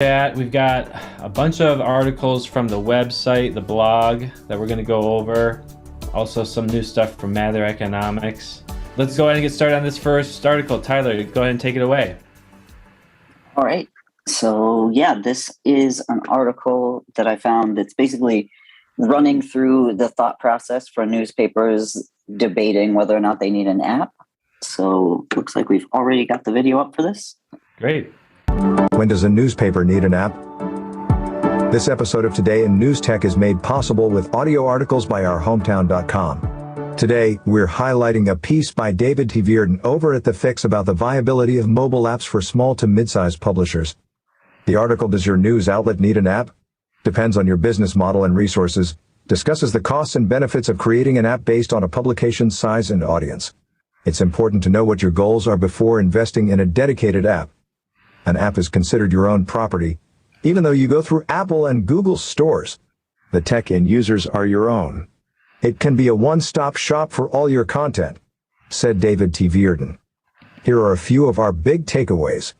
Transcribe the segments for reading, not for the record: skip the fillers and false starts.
Chat. We've got a bunch of articles from the website, the blog that we're going to go over. Also some new stuff from Mather Economics. Let's go ahead and get started on this first article. Tyler, go ahead and take it away. All right. So yeah, this is an article that I found that's basically running through the thought process for newspapers debating whether or not they need an app. So looks like we've already got the video up for this. Great. When does a newspaper need an app? This episode of Today in News Tech is made possible with audio articles by ourhometown.com. Today, we're highlighting a piece by David T. Vierden over at The Fix about the viability of mobile apps for small to mid-sized publishers. The article, Does Your News Outlet Need an App? Depends on your business model and resources, discusses the costs and benefits of creating an app based on a publication's size and audience. It's important to know what your goals are before investing in a dedicated app. An app is considered your own property, even though you go through Apple and Google stores. The tech and users are your own. It can be a one-stop shop for all your content, said David T. Vierden. Here are a few of our big takeaways.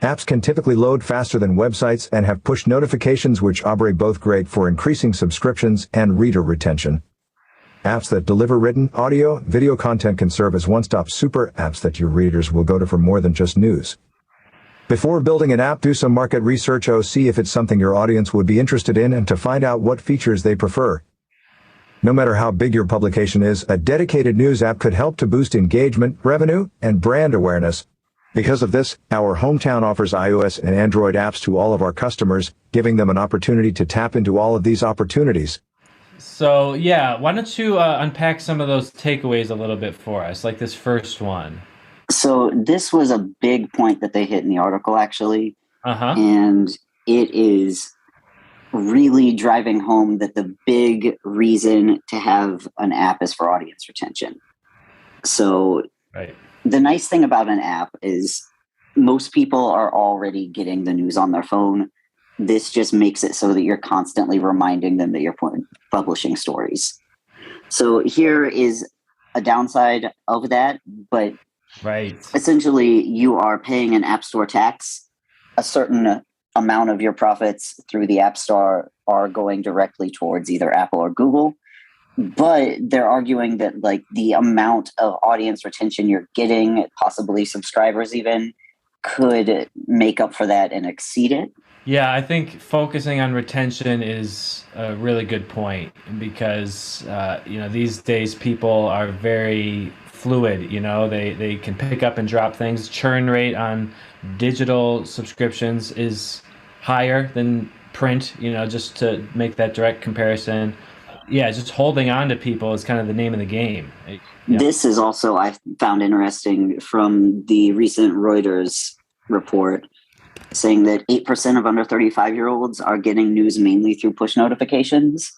Apps can typically load faster than websites and have push notifications, which are both great for increasing subscriptions and reader retention. Apps that deliver written, audio, video content can serve as one-stop super apps that your readers will go to for more than just news. Before building an app, do some market research. See if it's something your audience would be interested in and to find out what features they prefer. No matter how big your publication is, a dedicated news app could help to boost engagement, revenue, and brand awareness. Because of this, Our Hometown offers iOS and Android apps to all of our customers, giving them an opportunity to tap into all of these opportunities. So yeah, why don't you unpack some of those takeaways a little bit for us, like this first one. So this was a big point that they hit in the article, actually. And it is really driving home that the big reason to have an app is for audience retention. So The nice thing about an app is most people are already getting the news on their phone. This just makes it so that you're constantly reminding them that you're publishing stories. So here is a downside of that, but essentially, you are paying an App Store tax. A certain amount of your profits through the App Store are going directly towards either Apple or Google. But they're arguing that the amount of audience retention you're getting, possibly subscribers even, could make up for that and exceed it. Yeah, I think focusing on retention is a really good point because, these days people are very fluid, they can pick up and drop things. Churn rate on digital subscriptions is higher than print, just to make that direct comparison. Yeah, just holding on to people is kind of the name of the game. This is also, I found interesting from the recent Reuters report saying that 8% of under 35-year-olds are getting news mainly through push notifications,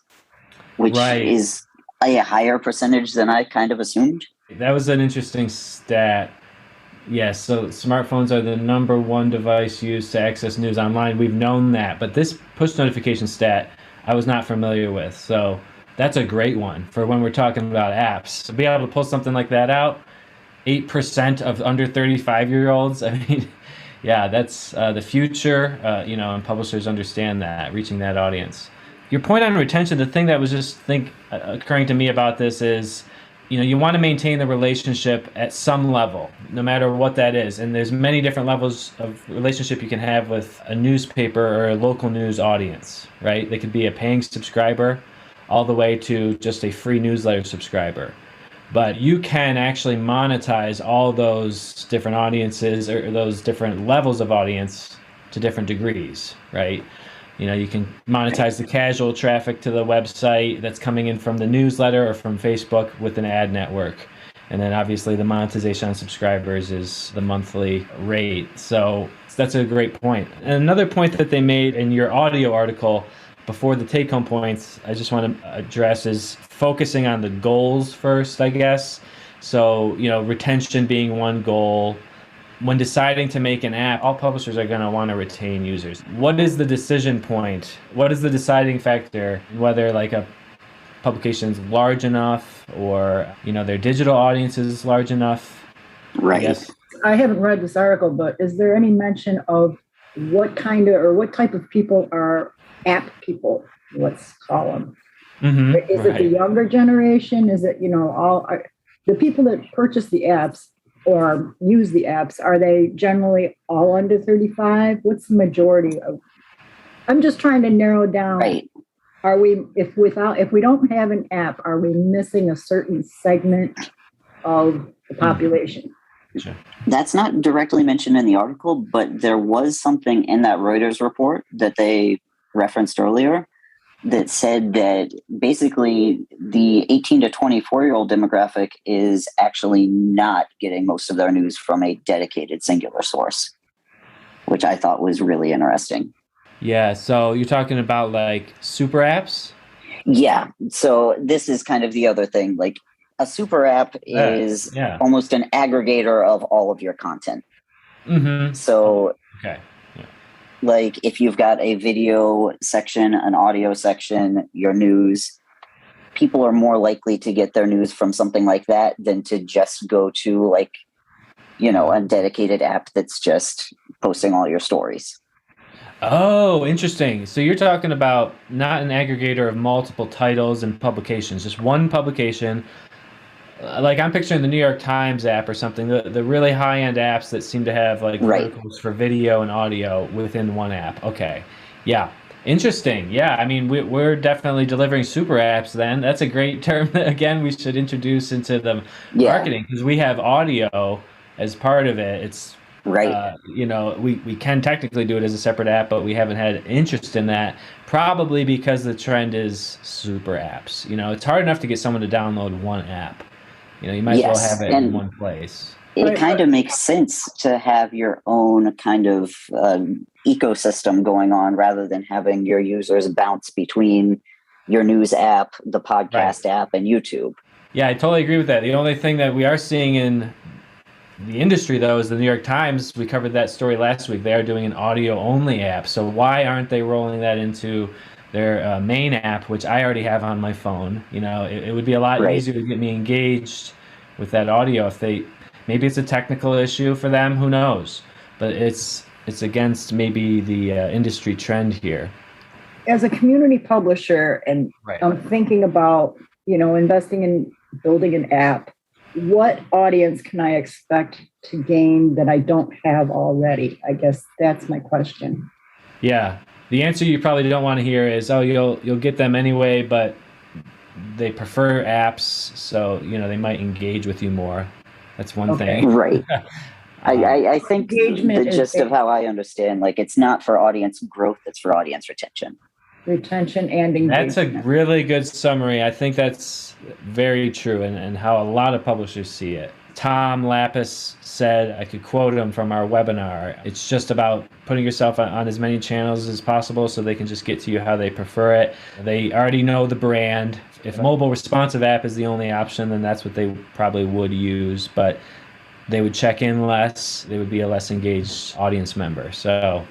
which is a higher percentage than I kind of assumed. That was an interesting stat. Yes, so smartphones are the number one device used to access news online. We've known that, but this push notification stat I was not familiar with. So that's a great one for when we're talking about apps. To be able to pull something like that out, 8% of under 35-year-olds, I mean, yeah, that's the future, and publishers understand that, reaching that audience. Your point on retention, the thing that was just occurring to me about this is, you want to maintain the relationship at some level, no matter what that is. And there's many different levels of relationship you can have with a newspaper or a local news audience, right? They could be a paying subscriber all the way to just a free newsletter subscriber. But you can actually monetize all those different audiences or those different levels of audience to different degrees, right? You can monetize the casual traffic to the website that's coming in from the newsletter or from Facebook with an ad network. And then obviously the monetization on subscribers is the monthly rate. So that's a great point. And another point that they made in your audio article before the take-home points, I just want to address is focusing on the goals first, I guess. So, retention being one goal. When deciding to make an app, all publishers are going to want to retain users. What is the decision point? What is the deciding factor? Whether a publication's large enough or, their digital audience is large enough? Right. I haven't read this article, but is there any mention of what type of people are app people, let's call them. Is it the younger generation? Is it, the people that purchase the apps or use the apps, are they generally all under 35? What's the majority of? I'm just trying to narrow down. Right. Are we, if we don't have an app, are we missing a certain segment of the population? Sure. That's not directly mentioned in the article, but there was something in that Reuters report that they referenced earlier that said that basically the 18 to 24-year-old demographic is actually not getting most of their news from a dedicated singular source, which I thought was really interesting. Yeah, so you're talking about like super apps? Yeah, so this is kind of the other thing. Like a super app is almost an aggregator of all of your content. So okay. Like if you've got a video section, an audio section, your news, people are more likely to get their news from something like that than to just go to like, a dedicated app that's just posting all your stories. Oh, interesting. So you're talking about not an aggregator of multiple titles and publications, just one publication. Like I'm picturing the New York Times app or something, the really high-end apps that seem to have like verticals for video and audio within one app. Okay. Yeah. Interesting. Yeah. I mean, we're definitely delivering super apps then. That's a great term that, again, we should introduce into the marketing because we have audio as part of it. It's we can technically do it as a separate app, but we haven't had interest in that probably because the trend is super apps. It's hard enough to get someone to download one app. You might as well have it in one place. It kind of makes sense to have your own kind of ecosystem going on rather than having your users bounce between your news app, the podcast app, and YouTube. Yeah, I totally agree with that. The only thing that we are seeing in the industry, though, is the New York Times. We covered that story last week. They are doing an audio-only app. So why aren't they rolling that into their main app, which I already have on my phone? It would be a lot easier to get me engaged with that audio if maybe it's a technical issue for them, who knows? But it's against maybe the industry trend here. As a community publisher, and I'm thinking about, investing in building an app, what audience can I expect to gain that I don't have already? I guess that's my question. Yeah. The answer you probably don't want to hear is, you'll get them anyway, but they prefer apps, so they might engage with you more. That's one thing. Right. I think the gist of how I understand, like, it's not for audience growth, it's for audience retention. Retention and engagement. That's a really good summary. I think that's very true and how a lot of publishers see it. Tom Lapis said, I could quote him from our webinar, it's just about putting yourself on as many channels as possible so they can just get to you how they prefer it. They already know the brand. If a mobile responsive app is the only option, then that's what they probably would use, but they would check in less. They would be a less engaged audience member. So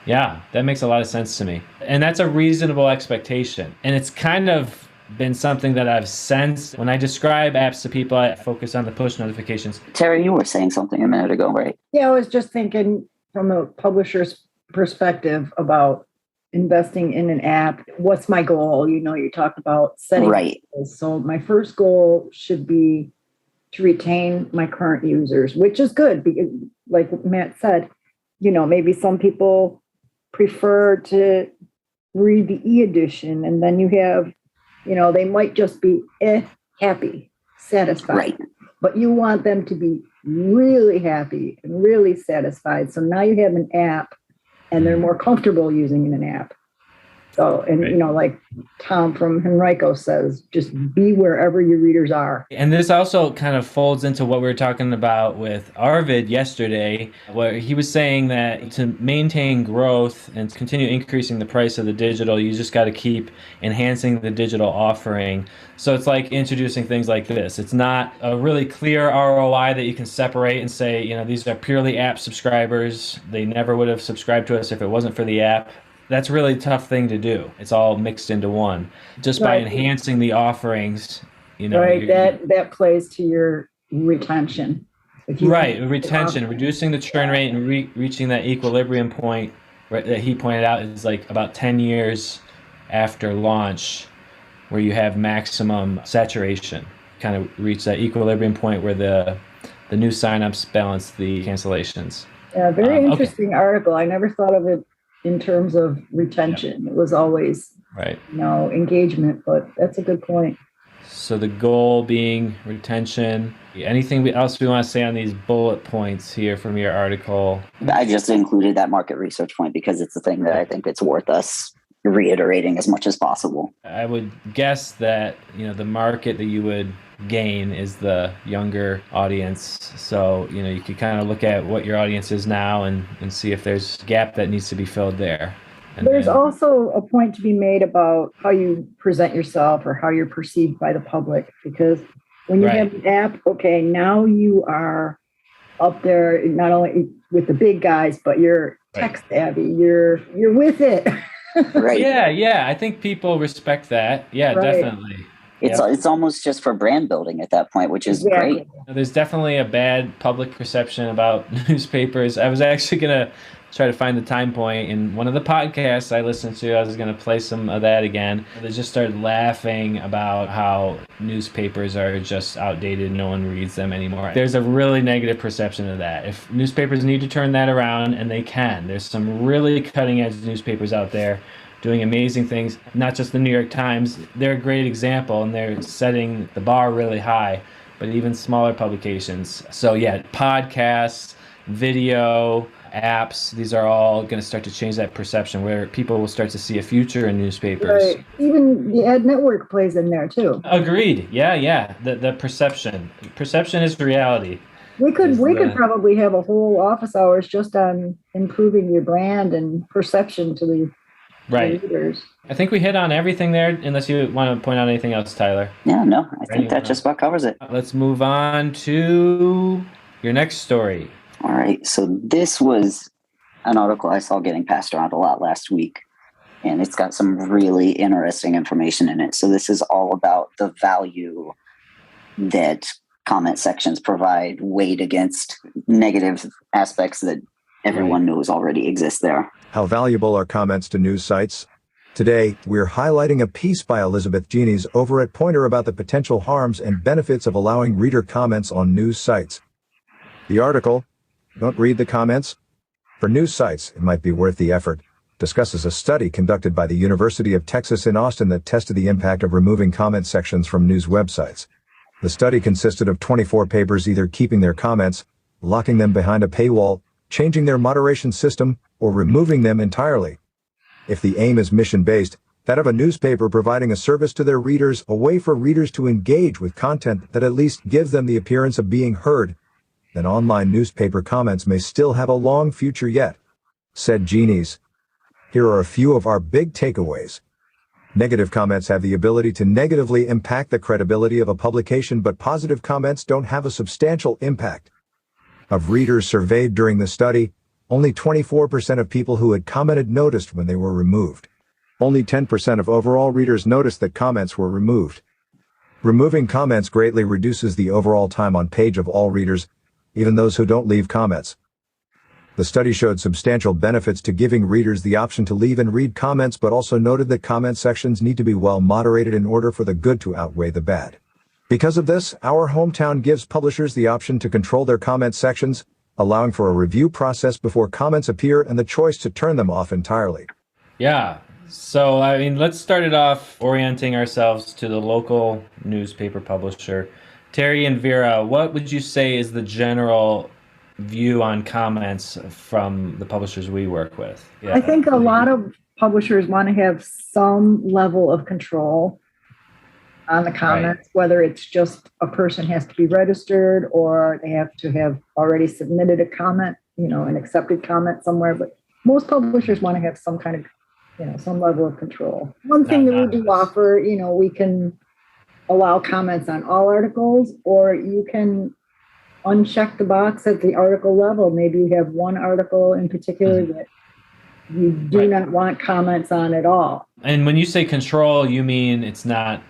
yeah, that makes a lot of sense to me. And that's a reasonable expectation. And it's kind of been something that I've sensed when I describe apps to people. I focus on the push notifications. Terry, you were saying something a minute ago, right? Yeah, I was just thinking from a publisher's perspective about investing in an app. What's my goal? You talk about setting goals. So my first goal should be to retain my current users, which is good because, like Matt said, maybe some people prefer to read the e-edition, and then you have, they might just be happy, satisfied. Right. But you want them to be really happy and really satisfied. So now you have an app, and they're more comfortable using an app. So, and like Tom from Henrico says, just be wherever your readers are. And this also kind of folds into what we were talking about with Arvid yesterday, where he was saying that to maintain growth and continue increasing the price of the digital, you just got to keep enhancing the digital offering. So it's like introducing things like this. It's not a really clear ROI that you can separate and say, these are purely app subscribers. They never would have subscribed to us if it wasn't for the app. That's a really tough thing to do. It's all mixed into one. Just by enhancing the offerings, that plays to your retention. Retention, reducing the churn rate and reaching that equilibrium point that he pointed out is like about 10 years after launch where you have maximum saturation, kind of reach that equilibrium point where the new signups balance the cancellations. Yeah, very interesting article. I never thought of it in terms of retention. It was always engagement, but that's a good point. So the goal being retention. Anything else we want to say on these bullet points here from your article? I just included that market research point because it's the thing that I think it's worth us reiterating as much as possible. I would guess that, the market that you would gain is the younger audience. So, you could kind of look at what your audience is now and see if there's a gap that needs to be filled there. There's also a point to be made about how you present yourself or how you're perceived by the public, because when you have an app, okay, now you are up there not only with the big guys, but you're tech savvy. You're with it. Right. Yeah. I think people respect that. Yeah, definitely. It's almost just for brand building at that point, which is great. There's definitely a bad public perception about newspapers. I was actually going to try to find the time point in one of the podcasts I listened to. I was going to play some of that again. They just started laughing about how newspapers are just outdated. No one reads them anymore. There's a really negative perception of that. If newspapers need to turn that around, and they can, there's some really cutting edge newspapers out there doing amazing things. Not just the New York Times. They're a great example, and they're setting the bar really high, but even smaller publications. So podcasts, video, apps, these are all going to start to change that perception where people will start to see a future in newspapers. Right. Even the ad network plays in there too. Agreed. Yeah. The perception is reality. We could probably have a whole office hours just on improving your brand and perception to the readers. I think we hit on everything there, unless you want to point out anything else, Tyler. Yeah, no, I think that just about covers it. Let's move on to your next story. All right, so this was an article I saw getting passed around a lot last week, and it's got some really interesting information in it. So this is all about the value that comment sections provide weighed against negative aspects that everyone knows already exist there. How valuable are comments to news sites? Today, we're highlighting a piece by Elizabeth Genies over at Pointer about the potential harms and benefits of allowing reader comments on news sites. The article, "Don't Read the Comments? For News Sites, It Might Be Worth the Effort," discusses a study conducted by the University of Texas in Austin that tested the impact of removing comment sections from news websites. The study consisted of 24 papers either keeping their comments, locking them behind a paywall, changing their moderation system, or removing them entirely. If the aim is mission-based, that of a newspaper providing a service to their readers, a way for readers to engage with content that at least gives them the appearance of being heard, then online newspaper comments may still have a long future yet, said Genies. Here are a few of our big takeaways. Negative comments have the ability to negatively impact the credibility of a publication, but positive comments don't have a substantial impact. Of readers surveyed during the study, only 24% of people who had commented noticed when they were removed. Only 10% of overall readers noticed that comments were removed. Removing comments greatly reduces the overall time on page of all readers, even those who don't leave comments. The study showed substantial benefits to giving readers the option to leave and read comments, but also noted that comment sections need to be well moderated in order for the good to outweigh the bad. Because of this, Our Hometown gives publishers the option to control their comment sections, allowing for a review process before comments appear and the choice to turn them off entirely. Yeah. So, let's start it off orienting ourselves to the local newspaper publisher. Terry and Vera, what would you say is the general view on comments from the publishers we work with? Yeah. I think a lot of publishers want to have some level of control on the comments, whether it's just a person has to be registered or they have to have already submitted a comment, an accepted comment somewhere. But most publishers want to have some kind of, some level of control. One thing that we do offer, we can allow comments on all articles, or you can uncheck the box at the article level. Maybe you have one article in particular that you do not want comments on at all. And when you say control, you mean it's not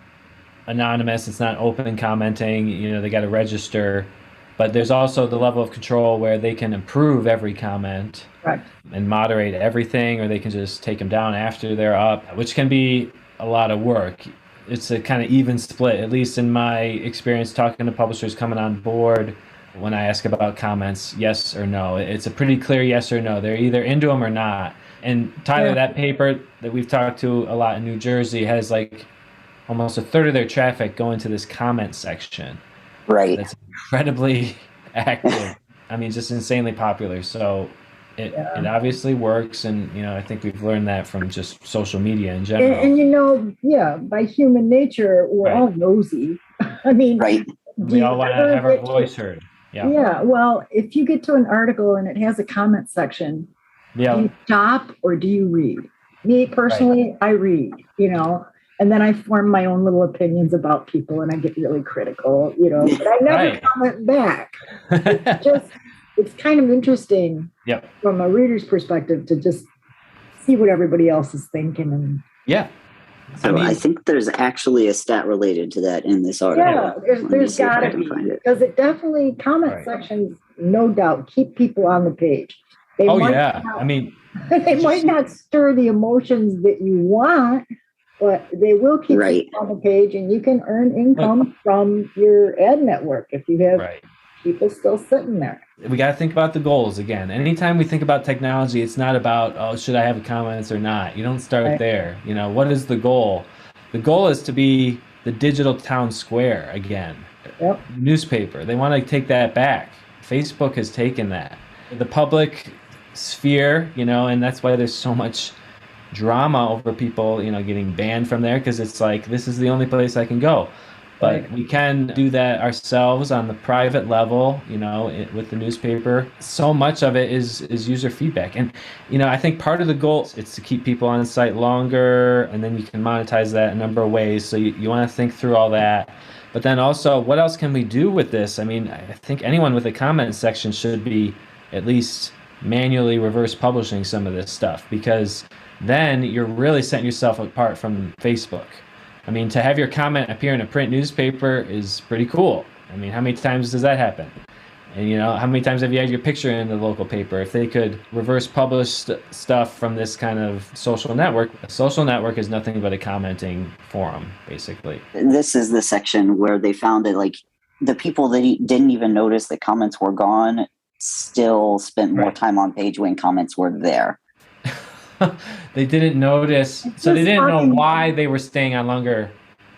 anonymous, it's not open commenting, they got to register. But there's also the level of control where they can approve every comment and moderate everything, or they can just take them down after they're up, which can be a lot of work. It's a kind of even split, at least in my experience talking to publishers coming on board. When I ask about comments, yes or no, it's a pretty clear yes or no. They're either into them or not. And Tyler, that paper that we've talked to a lot in New Jersey has like almost a third of their traffic going to this comment section. Right. That's incredibly active. I mean, just insanely popular. So it obviously works. And, I think we've learned that from just social media in general. And by human nature, we're all nosy. I mean, we all want to have our voice heard. Yeah. Well, if you get to an article and it has a comment section, do you stop or do you read? Me personally, I read, and then I form my own little opinions about people and I get really critical, but I never comment back. It's kind of interesting from a reader's perspective to just see what everybody else is thinking. And So I think there's actually a stat related to that in this article. Yeah, there's got to be, because it definitely, comment sections, no doubt, keep people on the page. They they might not stir the emotions that you want, but they will keep you on the page, and you can earn income from your ad network if you have people still sitting there. We got to think about the goals again. Anytime we think about technology, it's not about, should I have comments or not? You don't start there. What is the goal? The goal is to be the digital town square again. Newspaper. They want to take that back. Facebook has taken that. The public sphere, and that's why there's so much drama over people, getting banned from there, because it's like, this is the only place I can go. But we can do that ourselves on the private level, with the newspaper. So much of it is user feedback. And, I think part of the goal is to keep people on site longer, and then you can monetize that a number of ways. So you want to think through all that. But then also, what else can we do with this? I mean, I think anyone with a comment section should be at least manually reverse publishing some of this stuff, because then you're really setting yourself apart from Facebook. I mean, to have your comment appear in a print newspaper is pretty cool. I mean, how many times does that happen? And, how many times have you had your picture in the local paper? If they could reverse publish stuff from this kind of social network, a social network is nothing but a commenting forum, basically. This is the section where they found that, like, the people that didn't even notice that comments were gone still spent more time on page when comments were there. They didn't notice, so they didn't know why they were staying on longer,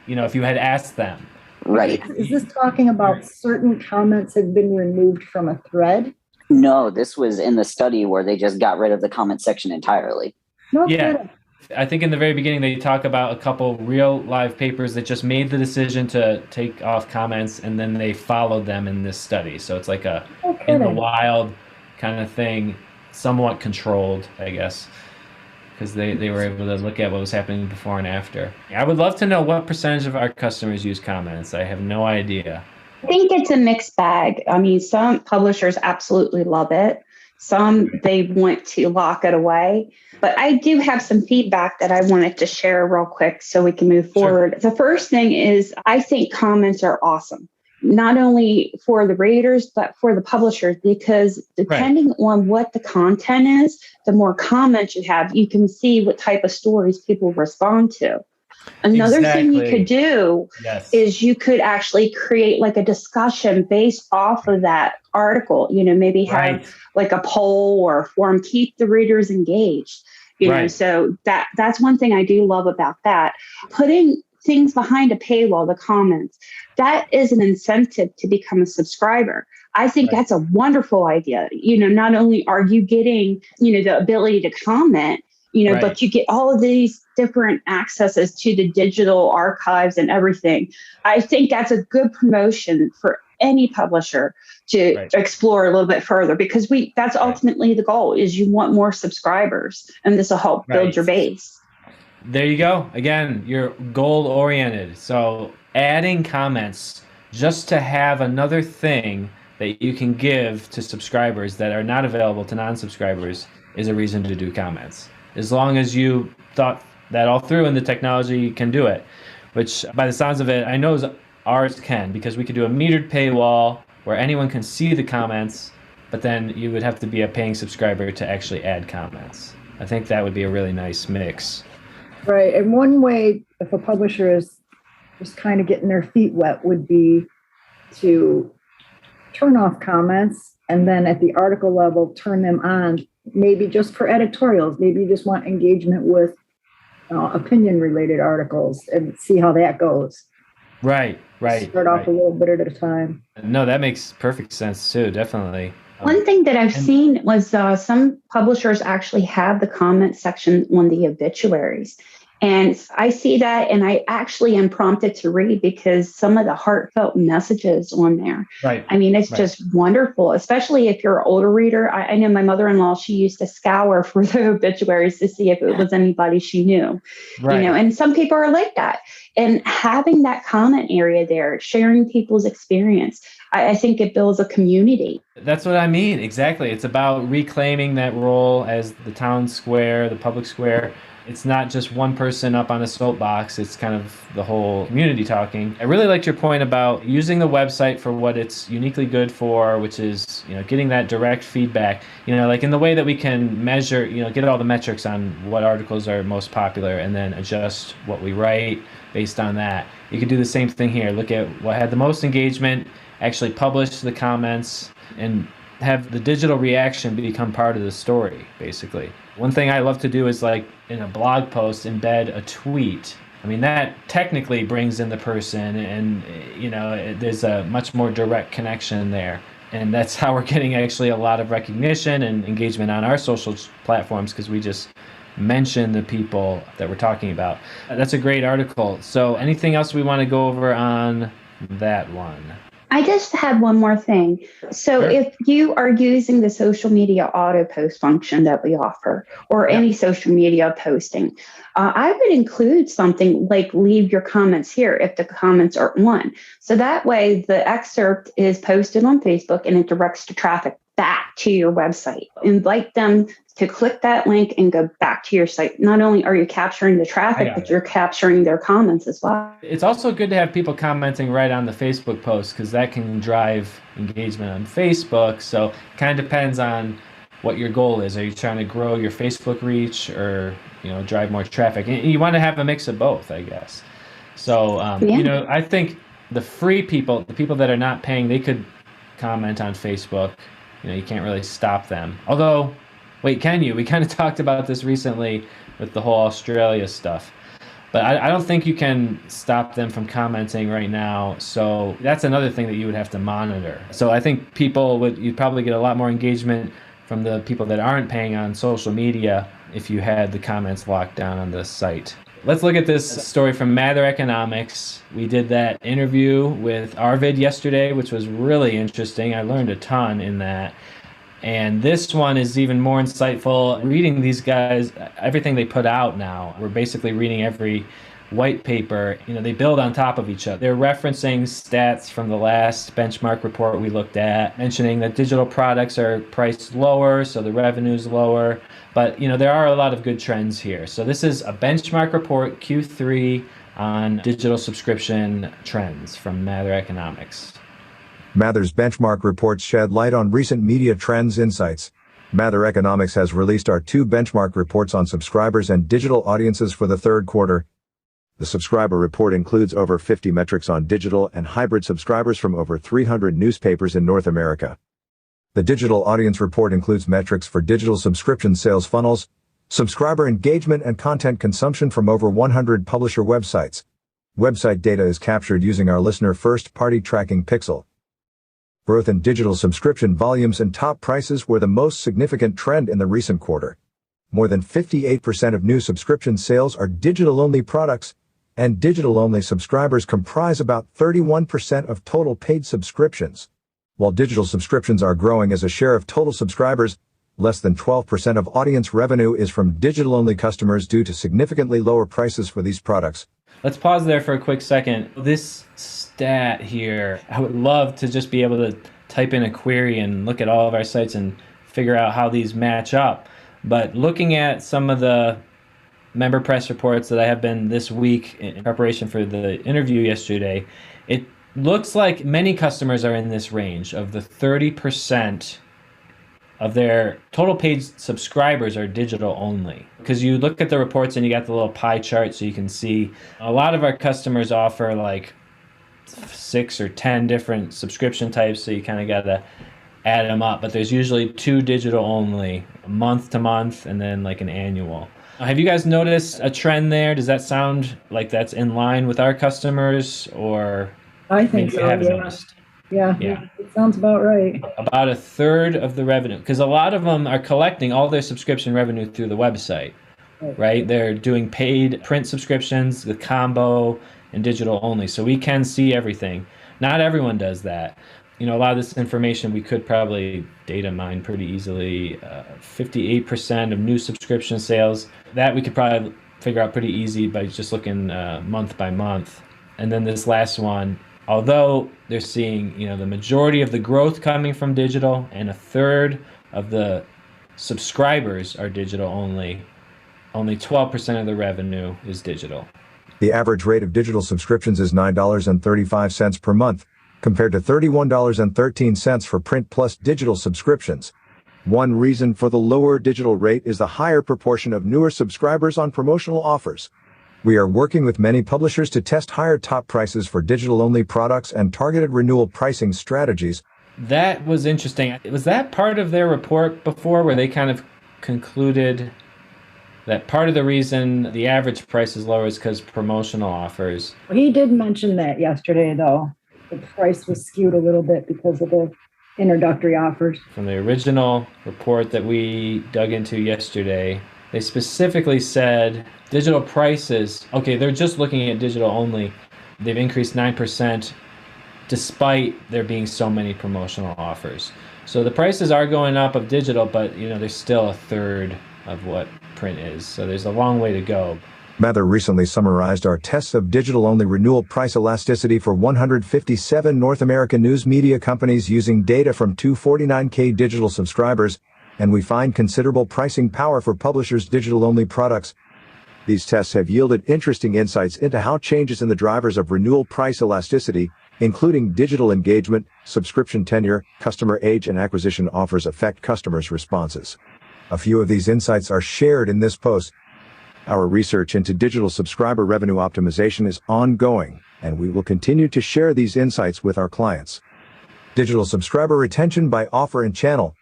if you had asked them. Right. Is this talking about certain comments had been removed from a thread? No, this was in the study where they just got rid of the comment section entirely. No kidding. I think in the very beginning they talk about a couple real live papers that just made the decision to take off comments, and then they followed them in this study. So it's like a in the wild kind of thing, somewhat controlled, I guess, because they were able to look at what was happening before and after. I would love to know what percentage of our customers use comments. I have no idea. I think it's a mixed bag. I mean, some publishers absolutely love it. Some, they want to lock it away. But I do have some feedback that I wanted to share real quick so we can move forward. The first thing is, I think comments are awesome, not only for the readers, but for the publishers, because depending on what the content is, the more comments you have, you can see what type of stories people respond to. Another thing you could do is you could actually create like a discussion based off of that article, maybe have like a poll or a forum, keep the readers engaged, you know, so that's one thing I do love about that. Putting things behind a paywall, the comments, that is an incentive to become a subscriber. I think that's a wonderful idea. Not only are you getting, the ability to comment, but you get all of these different accesses to the digital archives and everything. I think that's a good promotion for any publisher to explore a little bit further, because that's ultimately the goal, is you want more subscribers, and this will help build your base. There you go. Again, you're goal oriented. So adding comments just to have another thing that you can give to subscribers that are not available to non-subscribers is a reason to do comments. As long as you thought that all through and the technology can do it, which by the sounds of it, I know ours can, because we could do a metered paywall where anyone can see the comments, but then you would have to be a paying subscriber to actually add comments. I think that would be a really nice mix. Right. And one way, if a publisher is just kind of getting their feet wet, would be to turn off comments and then at the article level, turn them on, maybe just for editorials. Maybe you just want engagement with opinion related articles and see how that goes. Right. Start off a little bit at a time. No, that makes perfect sense too, definitely. One thing that I've seen was some publishers actually have the comment section on the obituaries. And I see that, and I actually am prompted to read because some of the heartfelt messages on there. Right. I mean, it's just wonderful, especially if you're an older reader. I know my mother-in-law, she used to scour for the obituaries to see if it was anybody she knew. Right. You know, and some people are like that. And having that comment area there, sharing people's experience, I think it builds a community. That's what I mean. Exactly. It's about reclaiming that role as the town square, the public square. It's not just one person up on a soapbox. It's kind of the whole community talking. I really liked your point about using the website for what it's uniquely good for, which is, getting that direct feedback, like in the way that we can measure, get all the metrics on what articles are most popular and then adjust what we write based on that. You could do the same thing here. Look at what had the most engagement, actually publish the comments, and have the digital reaction become part of the story, basically. One thing I love to do is, like, in a blog post, embed a tweet. I mean, that technically brings in the person, and, there's a much more direct connection there. And that's how we're getting actually a lot of recognition and engagement on our social platforms, because we just mention the people that we're talking about. That's a great article. So anything else we want to go over on that one? I just had one more thing. So sure. If you are using the social media auto post function that we offer, or any social media posting, I would include something like leave your comments here if the comments are on. So that way the excerpt is posted on Facebook and it directs the traffic back to your website. Invite them to click that link and go back to your site. Not only are you capturing the traffic, but you're capturing their comments as well. It's also good to have people commenting right on the Facebook post, because that can drive engagement on Facebook. So it kind of depends on what your goal is. Are you trying to grow your Facebook reach or, drive more traffic? And you want to have a mix of both, I guess. So, I think the free people, the people that are not paying, they could comment on Facebook. You can't really stop them. Although, wait, can you? We kind of talked about this recently with the whole Australia stuff. But I don't think you can stop them from commenting right now. So that's another thing that you would have to monitor. So I think you'd probably get a lot more engagement from the people that aren't paying on social media if you had the comments locked down on the site. Let's look at this story from Mather Economics. We did that interview with Arvid yesterday, which was really interesting. I learned a ton in that. And this one is even more insightful. Reading these guys, everything they put out now, we're basically reading every white paper. They build on top of each other. They're referencing stats from the last benchmark report we looked at, mentioning that digital products are priced lower, so the revenue's lower. But, there are a lot of good trends here. So this is a benchmark report, Q3, on digital subscription trends from Mather Economics. Mather's benchmark reports shed light on recent media trends insights. Mather Economics has released our 2 benchmark reports on subscribers and digital audiences for the third quarter. The subscriber report includes over 50 metrics on digital and hybrid subscribers from over 300 newspapers in North America. The digital audience report includes metrics for digital subscription sales funnels, subscriber engagement and content consumption from over 100 publisher websites. Website data is captured using our listener first-party tracking pixel. Growth in digital subscription volumes and top prices were the most significant trend in the recent quarter. More than 58% of new subscription sales are digital-only products, and digital-only subscribers comprise about 31% of total paid subscriptions. While digital subscriptions are growing as a share of total subscribers, less than 12% of audience revenue is from digital-only customers due to significantly lower prices for these products. Let's pause there for a quick second. This stat here, I would love to just be able to type in a query and look at all of our sites and figure out how these match up. But looking at some of the member press reports that I have been this week in preparation for the interview yesterday, it looks like many customers are in this range of the 30% of their total paid subscribers are digital only. Because you look at the reports and you got the little pie chart so you can see a lot of our customers offer like 6 or 10 different subscription types, so you kind of got to add them up. But there's usually 2 digital only, month to month, and then like an annual. Have you guys noticed a trend there? Does that sound like that's in line with our customers, or I think so, you haven't yeah. noticed? Yeah, it sounds about right. About a third of the revenue, because a lot of them are collecting all their subscription revenue through the website, right? They're doing paid print subscriptions, the combo, and digital only. So we can see everything. Not everyone does that. You know, a lot of this information we could probably data mine pretty easily. 58% of new subscription sales, that we could probably figure out pretty easy by just looking month by month. And then this last one, although they're seeing, you know, the majority of the growth coming from digital and a third of the subscribers are digital only 12% of the revenue is digital. The average rate of digital subscriptions is $9.35 per month, compared to $31.13 for print plus digital subscriptions. One reason for the lower digital rate is the higher proportion of newer subscribers on promotional offers. We are working with many publishers to test higher top prices for digital-only products and targeted renewal pricing strategies. That was interesting. Was that part of their report before, where they kind of concluded that part of the reason the average price is lower is because promotional offers? He did mention that yesterday, though. The price was skewed a little bit because of the introductory offers. From the original report that we dug into yesterday, they specifically said digital prices, okay, they're just looking at digital only. They've increased 9% despite there being so many promotional offers. So the prices are going up of digital, but you know, there's still a third of what print is. So there's a long way to go. Mather recently summarized our tests of digital-only renewal price elasticity for 157 North American news media companies using data from 249K digital subscribers, and we find considerable pricing power for publishers' digital-only products. These tests have yielded interesting insights into how changes in the drivers of renewal price elasticity, including digital engagement, subscription tenure, customer age, and acquisition offers affect customers' responses. A few of these insights are shared in this post. Our research into digital subscriber revenue optimization is ongoing, and we will continue to share these insights with our clients. Digital subscriber retention by offer and channel.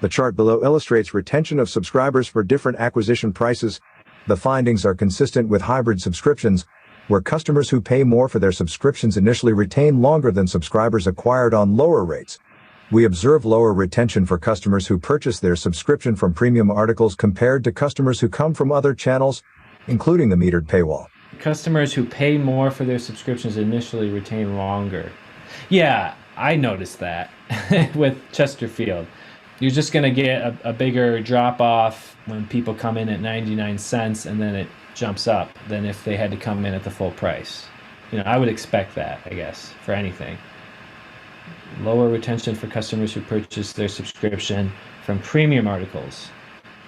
The chart below illustrates retention of subscribers for different acquisition prices. The findings are consistent with hybrid subscriptions, where customers who pay more for their subscriptions initially retain longer than subscribers acquired on lower rates. We observe lower retention for customers who purchase their subscription from premium articles compared to customers who come from other channels, including the metered paywall. Customers who pay more for their subscriptions initially retain longer. Yeah, I noticed that with Chesterfield. You're just going to get a bigger drop off when people come in at 99 cents and then it jumps up than if they had to come in at the full price. You know, I would expect that, I guess, for anything. Lower retention for customers who purchase their subscription from premium articles.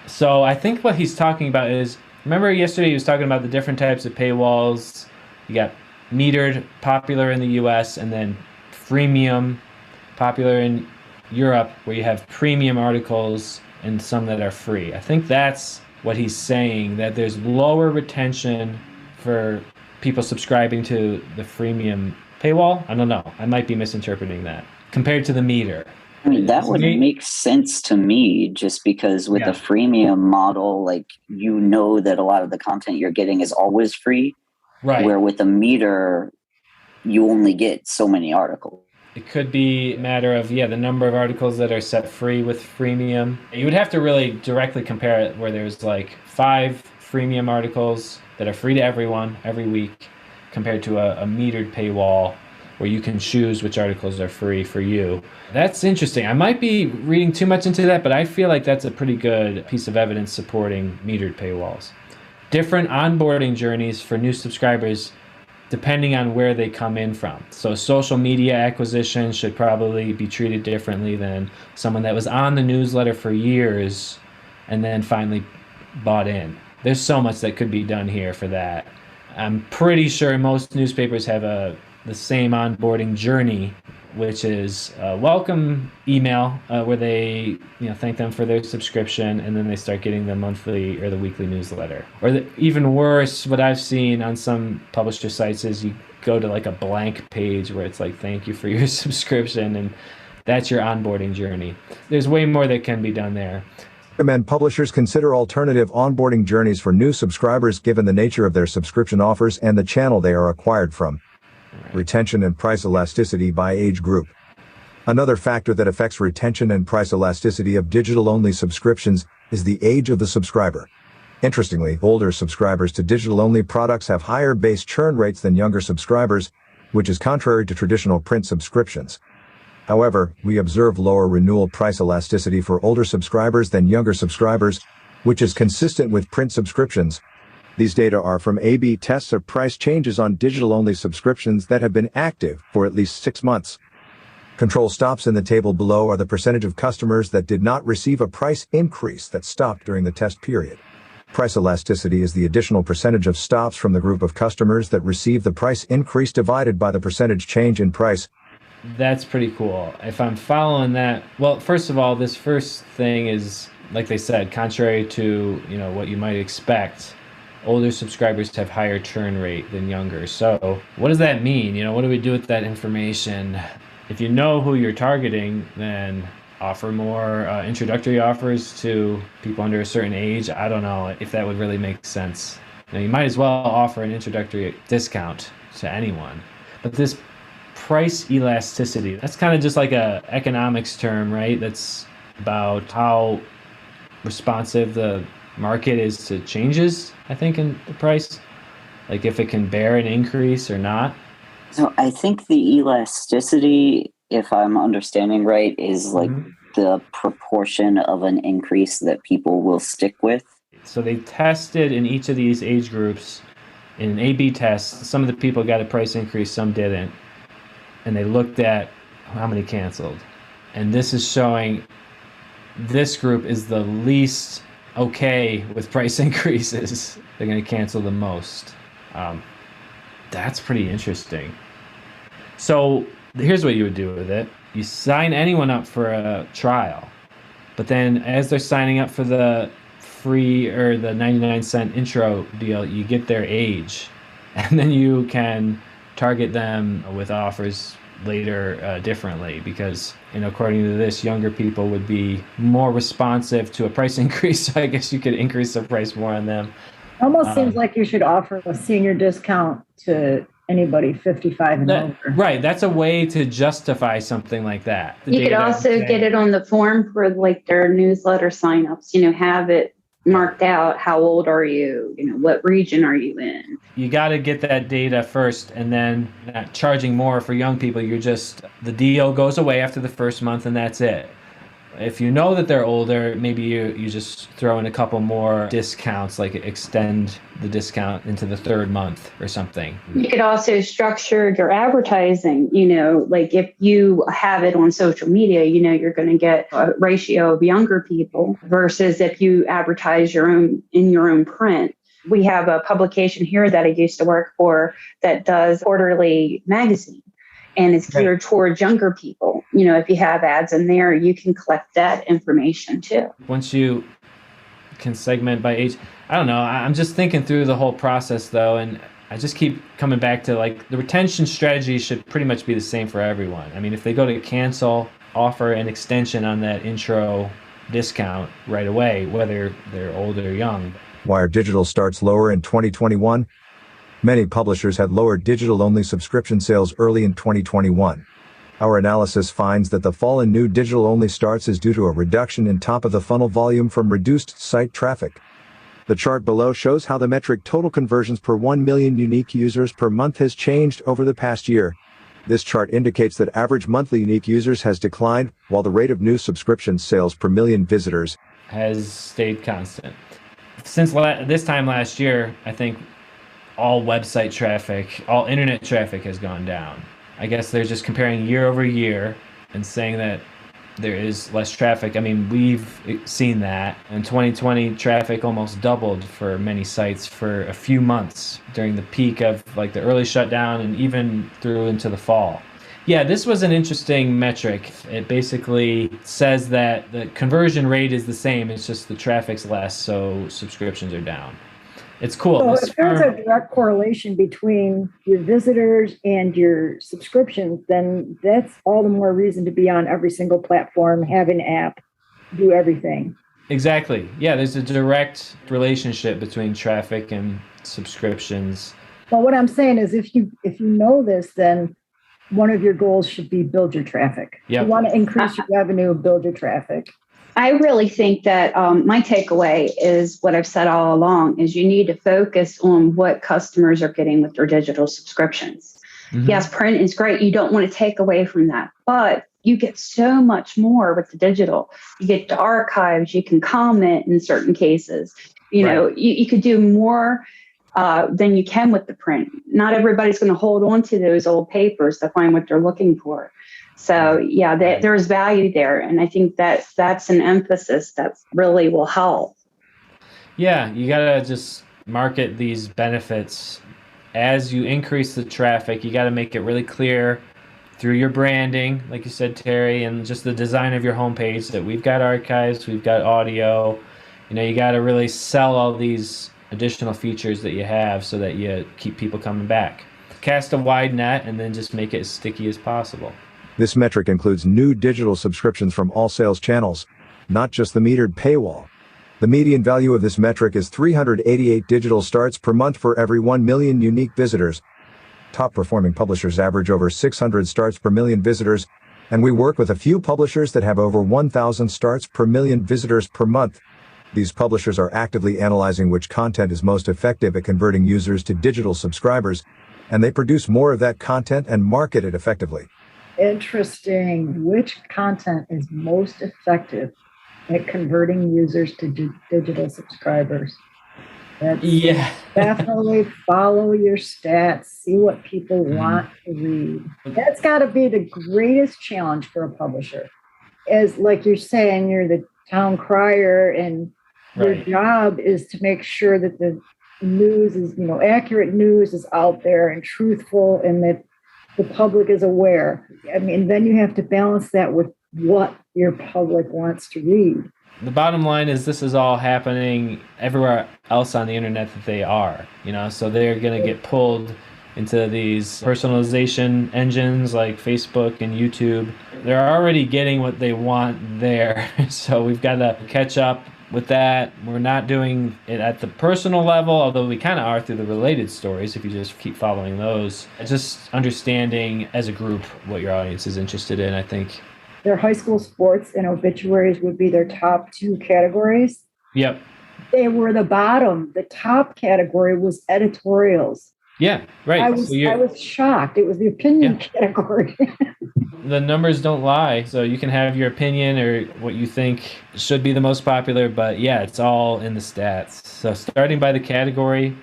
So I think what he's talking about is, remember yesterday he was talking about the different types of paywalls. You got metered, popular in the US, and then freemium, popular in Europe, where you have premium articles and some that are free. I think that's what he's saying, that there's lower retention for people subscribing to the freemium paywall. I don't know. I might be misinterpreting that compared to the meter. I mean, that would make sense to me, just because with a freemium model, like, you know that a lot of the content you're getting is always free. Right. Where with a meter, you only get so many articles. It could be a matter of, the number of articles that are set free with freemium. You would have to really directly compare it where there's like 5 freemium articles that are free to everyone every week compared to a metered paywall where you can choose which articles are free for you. That's interesting. I might be reading too much into that, but I feel like that's a pretty good piece of evidence supporting metered paywalls. Different onboarding journeys for new subscribers depending on where they come in from. So social media acquisition should probably be treated differently than someone that was on the newsletter for years and then finally bought in. There's so much that could be done here for that. I'm pretty sure most newspapers have a the same onboarding journey, which is a welcome email where they thank them for their subscription, and then they start getting the monthly or the weekly newsletter. Or even worse, what I've seen on some publisher sites is you go to like a blank page where it's like, thank you for your subscription, and that's your onboarding journey. There's way more that can be done there. Recommend publishers consider alternative onboarding journeys for new subscribers given the nature of their subscription offers and the channel they are acquired from. Right. Retention and price elasticity by age group. Another factor that affects retention and price elasticity of digital-only subscriptions is the age of the subscriber. Interestingly, older subscribers to digital-only products have higher base churn rates than younger subscribers, which is contrary to traditional print subscriptions. However, we observe lower renewal price elasticity for older subscribers than younger subscribers, which is consistent with print subscriptions. These data are from A/B tests of price changes on digital-only subscriptions that have been active for at least 6 months. Control stops in the table below are the percentage of customers that did not receive a price increase that stopped during the test period. Price elasticity is the additional percentage of stops from the group of customers that received the price increase divided by the percentage change in price. That's pretty cool. If I'm following that, well, first of all, this first thing is, like they said, contrary to what you might expect. Older subscribers have higher churn rate than younger. So what does that mean? What do we do with that information? If you know who you're targeting, then offer more introductory offers to people under a certain age. I don't know if that would really make sense. You might as well offer an introductory discount to anyone. But this price elasticity, that's kind of just like a economics term, right? That's about how responsive the market is to changes, I think, in the price. Like if it can bear an increase or not. So I think the elasticity, if I'm understanding right, is like the proportion of an increase that people will stick with. So they tested in each of these age groups in an A/B test. Some of the people got a price increase, some didn't. And they looked at how many canceled. And this is showing this group is the least okay with price increases. They're going to cancel the most. That's pretty interesting. So here's what you would do with it. You sign anyone up for a trial. But then as they're signing up for the free or the 99-cent intro deal, you get their age. And then you can target them with offers later differently, because according to this, younger people would be more responsive to a price increase. So I guess you could increase the price more on them. Almost seems like you should offer a senior discount to anybody 55 and over. Right. That's a way to justify something like that. You could also get it on the form for like their newsletter signups, have it marked out. How old are you? What region are you in? You got to get that data first, and then not charging more for young people. The deal goes away after the first month, and that's it. If you know that they're older, maybe you just throw in a couple more discounts, like extend the discount into the third month or something. You could also structure your advertising, like if you have it on social media, you're going to get a ratio of younger people versus if you advertise in your own print. We have a publication here that I used to work for that does quarterly magazine. And it's geared towards younger people. If you have ads in there, you can collect that information too. Once you can segment by age, I don't know. I'm just thinking through the whole process though, and I just keep coming back to like the retention strategy should pretty much be the same for everyone. I mean, if they go to cancel, offer an extension on that intro discount right away, whether they're old or young. Wire Digital starts lower in 2021. Many publishers had lowered digital-only subscription sales early in 2021. Our analysis finds that the fall in new digital-only starts is due to a reduction in top-of-the-funnel volume from reduced site traffic. The chart below shows how the metric total conversions per 1 million unique users per month has changed over the past year. This chart indicates that average monthly unique users has declined, while the rate of new subscription sales per million visitors has stayed constant. Since this time last year, I think all website traffic, all internet traffic has gone down. I guess they're just comparing year over year and saying that there is less traffic. I mean, we've seen that. In 2020, traffic almost doubled for many sites for a few months during the peak of like the early shutdown and even through into the fall. Yeah, this was an interesting metric. It basically says that the conversion rate is the same, it's just the traffic's less, so subscriptions are down. It's cool. So if there's a direct correlation between your visitors and your subscriptions, then that's all the more reason to be on every single platform, have an app, do everything. Exactly. Yeah, there's a direct relationship between traffic and subscriptions. But what I'm saying is if you know this, then one of your goals should be build your traffic. Yep. You want to increase your revenue, build your traffic. I really think that my takeaway is what I've said all along is you need to focus on what customers are getting with their digital subscriptions. Mm-hmm. Yes, print is great. You don't want to take away from that, but you get so much more with the digital. You get the archives, you can comment in certain cases. You know, you could do more than you can with the print. Not everybody's going to hold on to those old papers to find what they're looking for. So yeah, there's value there. And I think that's an emphasis that really will help. Yeah, you got to just market these benefits. As you increase the traffic, you got to make it really clear through your branding, like you said, Terry, and just the design of your homepage that we've got archives, we've got audio. You know, you got to really sell all these additional features that you have so that you keep people coming back. Cast a wide net and then just make it as sticky as possible. This metric includes new digital subscriptions from all sales channels, not just the metered paywall. The median value of this metric is 388 digital starts per month for every 1 million unique visitors. Top performing publishers average over 600 starts per million visitors, and we work with a few publishers that have over 1,000 starts per million visitors per month. These publishers are actively analyzing which content is most effective at converting users to digital subscribers, and they produce more of that content and market it effectively. Interesting. Which content is most effective at converting users to digital subscribers? Definitely follow your stats, see what people want to read. That's got to be the greatest challenge for a publisher. As like you're saying, you're the town crier, and your job is to make sure that the news is, accurate news is out there and truthful, and that the public is aware. I mean, then you have to balance that with what your public wants to read. The bottom line is this is all happening everywhere else on the internet that they are, so they're going to get pulled into these personalization engines like Facebook and YouTube. They're already getting what they want there. So we've got to catch up with that. We're not doing it at the personal level, although we kind of are through the related stories if you just keep following those. Just understanding as a group what your audience is interested in, I think. Their high school sports and obituaries would be their top two categories. Yep. They were the bottom. The top category was editorials. Yeah, right. I was shocked. It was the opinion category. The numbers don't lie, so you can have your opinion or what you think should be the most popular, but yeah, it's all in the stats. So starting by the category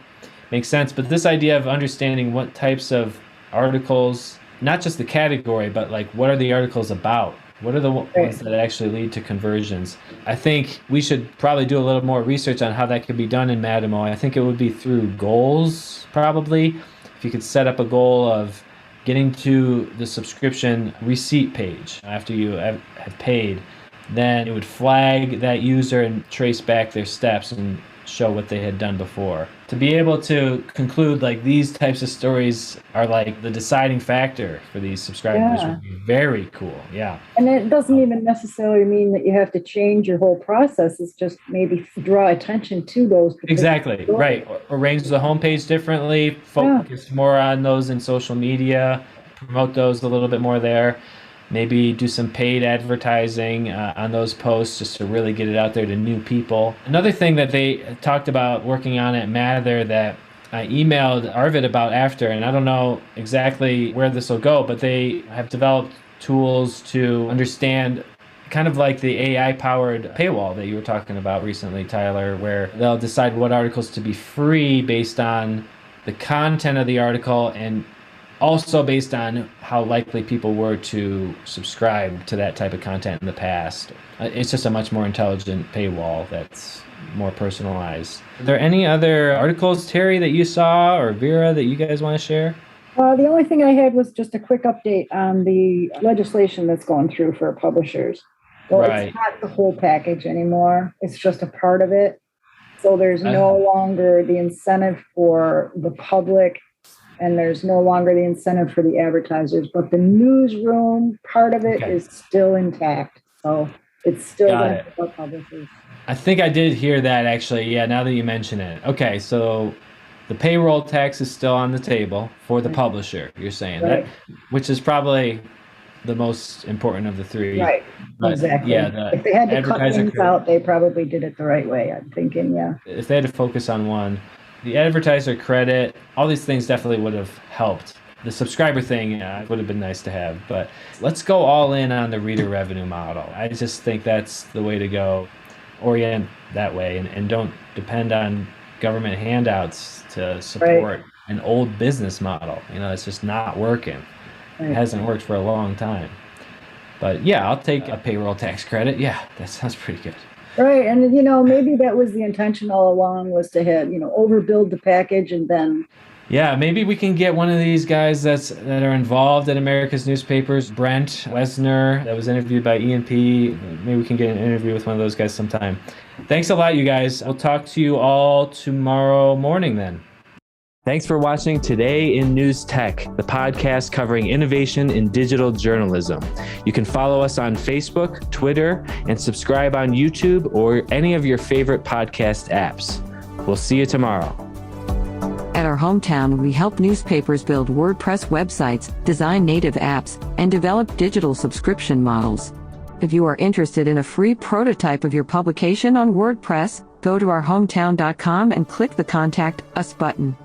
makes sense, but this idea of understanding what types of articles, not just the category, but like what are the articles about? What are the ones that actually lead to conversions? I think we should probably do a little more research on how that could be done in Matimo. I think it would be through goals, probably. If you could set up a goal of getting to the subscription receipt page after you have paid, then it would flag that user and trace back their steps and show what they had done before. To be able to conclude like these types of stories are like the deciding factor for these subscribers would be very cool. Yeah. And it doesn't even necessarily mean that you have to change your whole process. It's just maybe draw attention to those. Exactly. Stories. Right. Arrange the homepage differently, focus more on those in social media, promote those a little bit more there. Maybe do some paid advertising on those posts just to really get it out there to new people. Another thing that they talked about working on at Mather that I emailed Arvid about after, and I don't know exactly where this will go, but they have developed tools to understand kind of like the AI-powered paywall that you were talking about recently, Tyler, where they'll decide what articles to be free based on the content of the article and Also based on how likely people were to subscribe to that type of content in the past. It's just a much more intelligent paywall that's more personalized. Are there any other articles, Terry, that you saw, or Vera, that you guys want to share? The only thing I had was just a quick update on the legislation that's going through for publishers. Well, right. It's not the whole package anymore. It's just a part of it. So there's no longer the incentive for the public, and there's no longer the incentive for the advertisers, but the newsroom part of it is still intact. So it's still going to help publishers. I think I did hear that, actually. Yeah, now that you mention it. Okay, so the payroll tax is still on the table for the publisher, you're saying, that, which is probably the most important of the three. Right, but exactly. Yeah, if they had to cut things out, they probably did it the right way, I'm thinking, If they had to focus on one, the advertiser credit, all these things definitely would have helped. The subscriber thing would have been nice to have, but let's go all in on the reader revenue model. I just think that's the way to go. Orient that way, and don't depend on government handouts to support an old business model. It's just not working. It hasn't worked for a long time. But yeah, I'll take a payroll tax credit. Yeah, that sounds pretty good. Right, and maybe that was the intention all along, was to have overbuild the package and then. Yeah, maybe we can get one of these guys that are involved at America's newspapers, Brent Wesner, that was interviewed by E&P. Maybe we can get an interview with one of those guys sometime. Thanks a lot, you guys. I'll talk to you all tomorrow morning then. Thanks for watching Today in News Tech, the podcast covering innovation in digital journalism. You can follow us on Facebook, Twitter, and subscribe on YouTube or any of your favorite podcast apps. We'll see you tomorrow. At our hometown, we help newspapers build WordPress websites, design native apps, and develop digital subscription models. If you are interested in a free prototype of your publication on WordPress, go to ourhometown.com and click the Contact Us button.